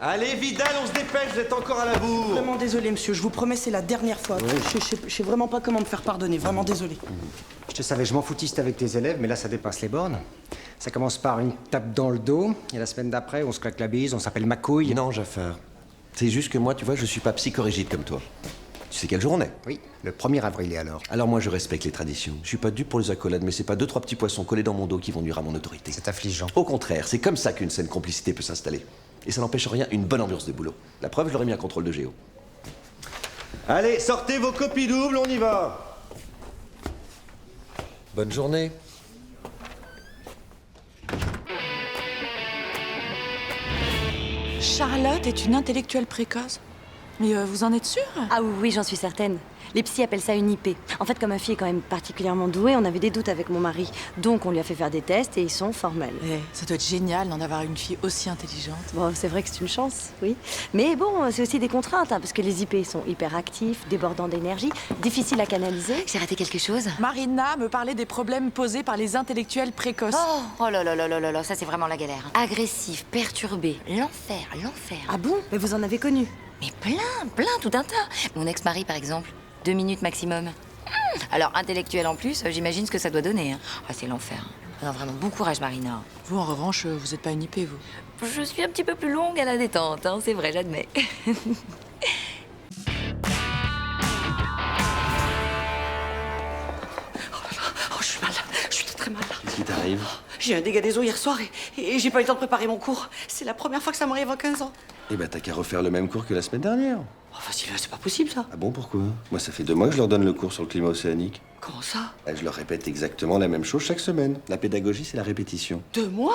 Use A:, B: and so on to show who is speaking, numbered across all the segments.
A: Allez, Vidal, on se dépêche, vous êtes encore à la bourre.
B: Vraiment désolé, monsieur, je vous promets, c'est la dernière fois.
C: Oui.
B: Je sais vraiment pas comment me faire pardonner, vraiment désolé.
C: Je te savais, je m'en foutiste avec tes élèves, mais là, ça dépasse les bornes. Ça commence par une tape dans le dos, et la semaine d'après, on se claque la bise, on s'appelle Macouille.
A: Non, Jaffar. C'est juste que moi, tu vois, je suis pas psychorigide comme toi. Tu sais quelle jour on est?
C: Oui, le 1er avril, et alors?
A: Alors moi, je respecte les traditions. Je suis pas dupe pour les accolades, mais c'est pas 2-3 petits poissons collés dans mon dos qui vont nuire à mon autorité.
C: C'est affligeant.
A: Au contraire, c'est comme ça qu'une saine complicité peut s'installer. Et ça n'empêche en rien une bonne ambiance de boulot. La preuve, je leur ai mis un contrôle de géo. Allez, sortez vos copies doubles, on y va. Bonne journée.
D: Charlotte est une intellectuelle précoce. Mais vous en êtes sûre?
E: Ah oui, j'en suis certaine. Les psys appellent ça une IP. En fait, comme ma fille est quand même particulièrement douée, on avait des doutes avec mon mari. Donc on lui a fait faire des tests et ils sont formels.
D: Ça doit être génial d'en avoir une fille aussi intelligente.
E: Bon, c'est vrai que c'est une chance, oui. Mais bon, c'est aussi des contraintes, hein, parce que les IP sont hyper actifs, débordants d'énergie, difficiles à canaliser.
F: J'ai raté quelque chose?
D: Marina me parlait des problèmes posés par les intellectuels précoces.
F: Oh là là là là là là, ça c'est vraiment la galère. Agressif, perturbé, l'enfer, l'enfer.
E: Ah bon? Mais vous en avez connu?
F: Mais plein, tout un tas. Mon ex-mari par exemple, 2 minutes maximum. Alors intellectuel en plus, j'imagine ce que ça doit donner. Hein. Ah c'est l'enfer. Non vraiment, bon courage Marina.
D: Vous, en revanche, vous n'êtes pas une IP, vous.
F: Je suis un petit peu plus longue à la détente, hein, c'est vrai, j'admets.
B: Oh, je suis mal, je suis très mal.
A: Qu'est-ce qui t'arrive?
B: J'ai eu un dégât des eaux hier soir et j'ai pas eu le temps de préparer mon cours. C'est la première fois que ça m'arrive en 15 ans.
A: Eh ben, t'as qu'à refaire le même cours que la semaine dernière.
B: Oh, facile, c'est pas possible ça.
A: Ah bon, pourquoi? Moi, ça fait 2 mois que je leur donne le cours sur le climat océanique.
B: Comment ça?
A: Je leur répète exactement la même chose chaque semaine. La pédagogie, c'est la répétition.
B: 2 mois?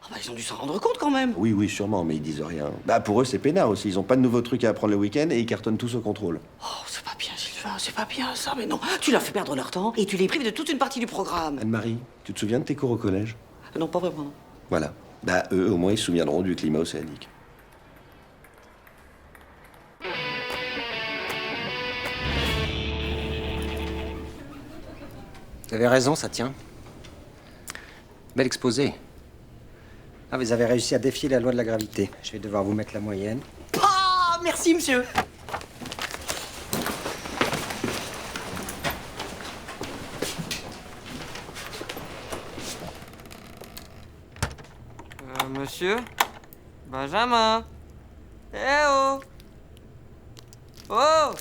B: Ah bah ils ont dû s'en rendre compte quand même.
A: Oui, sûrement, mais ils disent rien. Bah, pour eux, c'est peinard aussi. Ils ont pas de nouveaux trucs à apprendre le week-end et ils cartonnent tous au contrôle.
B: Oh, c'est pas bien, Sylvain, c'est pas bien ça, mais non. Tu leur fais perdre leur temps et tu les prives de toute une partie du programme.
A: Anne-Marie, tu te souviens de tes cours au collège?
B: Non, pas vraiment.
A: Voilà. Bah, eux, au moins, ils se souviendront du climat océanique.
C: Vous avez raison, ça tient. Bel exposé. Ah, vous avez réussi à défier la loi de la gravité. Je vais devoir vous mettre la moyenne.
B: Ah, merci, monsieur.
G: Monsieur? Benjamin? Eh oh! Oh!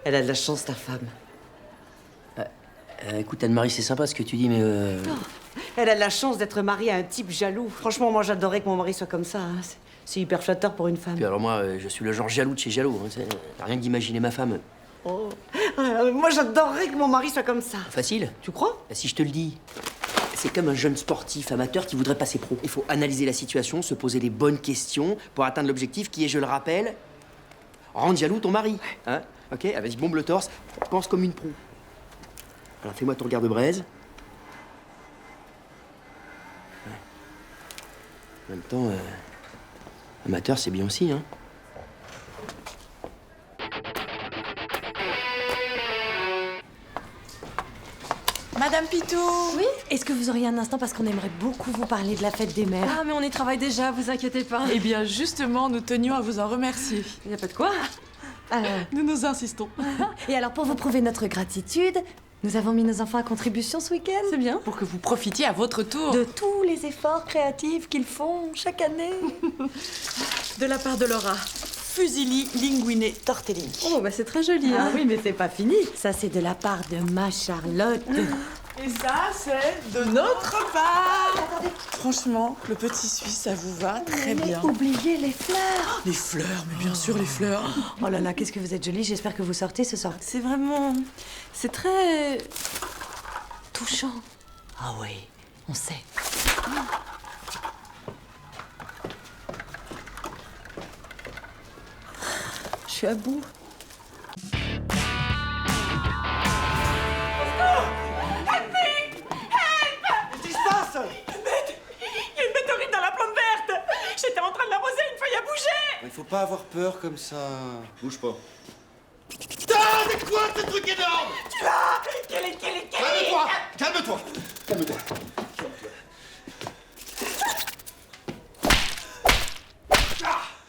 B: Elle a de la chance, ta femme.
H: Écoute, Anne-Marie, c'est sympa ce que tu dis, mais
B: Elle a de la chance d'être mariée à un type jaloux. Franchement, moi, j'adorerais que mon mari soit comme ça. Hein. C'est hyper flatteur pour une femme.
H: Puis alors moi, je suis le genre jaloux de chez jaloux. Hein, t'as rien d'imaginer ma femme.
B: Oh. Moi, j'adorerais que mon mari soit comme ça.
H: Facile.
B: Tu crois?
H: Bah, si je te le dis, c'est comme un jeune sportif amateur qui voudrait passer pro. Il faut analyser la situation, se poser les bonnes questions pour atteindre l'objectif qui est, je le rappelle, rendre jaloux ton mari. Hein? Ok? Ah, vas-y, bombe le torse, pense comme une pro. Alors fais-moi ton regard de braise. Ouais. En même temps, amateur, c'est bien aussi, hein.
D: Madame Pitou!
E: Oui? Est-ce que vous auriez un instant parce qu'on aimerait beaucoup vous parler de la fête des mères?
D: Ah, mais on y travaille déjà, vous inquiétez pas. Eh bien, justement, nous tenions à vous en remercier.
E: Il n'y a pas de quoi.
D: Nous insistons.
E: Et alors, pour vous prouver notre gratitude, nous avons mis nos enfants à contribution ce week-end.
D: C'est bien. Pour que vous profitiez à votre tour.
E: De tous les efforts créatifs qu'ils font chaque année.
D: De la part de Laura. Fusilli linguine tortellini.
E: Oh, bah c'est très joli. Ah oui, mais c'est pas fini. Ça, c'est de la part de ma Charlotte.
D: Et ça, c'est de notre part. Franchement, le petit Suisse, ça vous va très bien.
E: Oubliez les fleurs.
D: Les fleurs, mais bien sûr les fleurs.
E: Oh là là, qu'est-ce que vous êtes jolie. J'espère que vous sortez ce soir.
D: C'est vraiment... C'est très...
E: Touchant. Ah oui, on sait. Je suis à bout.
B: Qu'est-ce qui se passe?
D: Il y a une météorite dans la plante verte. J'étais en train de l'arroser, une feuille a bougé.
A: Il faut pas avoir peur comme ça. Bouge pas.
I: Putain, c'est quoi ce truc énorme?
D: Tu l'as?
A: Calme-toi. Calme-toi. Calme-toi.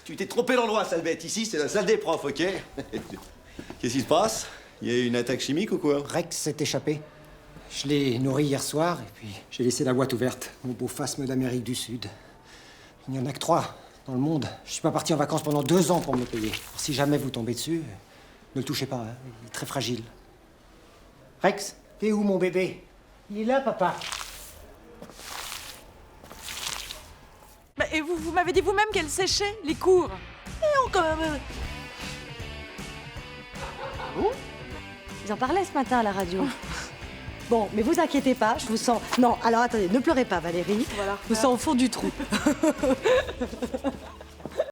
A: Tu t'es trompé d'endroit, sale bête. Ici, c'est la salle des profs, ok? Qu'est-ce qui se passe? Il y a eu une attaque chimique ou quoi?
C: Rex s'est échappé. Je l'ai nourri hier soir, et puis j'ai laissé la boîte ouverte. Mon beau phasme d'Amérique du Sud. Il n'y en a que 3 dans le monde. Je suis pas parti en vacances pendant 2 ans pour me le payer. Alors, si jamais vous tombez dessus, ne le touchez pas, hein. Il est très fragile. Rex, t'es où, mon bébé? Il est là, papa.
D: Bah, et vous m'avez dit vous-même qu'elle séchait, les cours. Et on quand même...
E: Ils en parlaient ce matin à la radio. Bon, mais vous inquiétez pas, je vous sens... Non, alors attendez, ne pleurez pas, Valérie. Voilà. Je vous sens au fond du trou.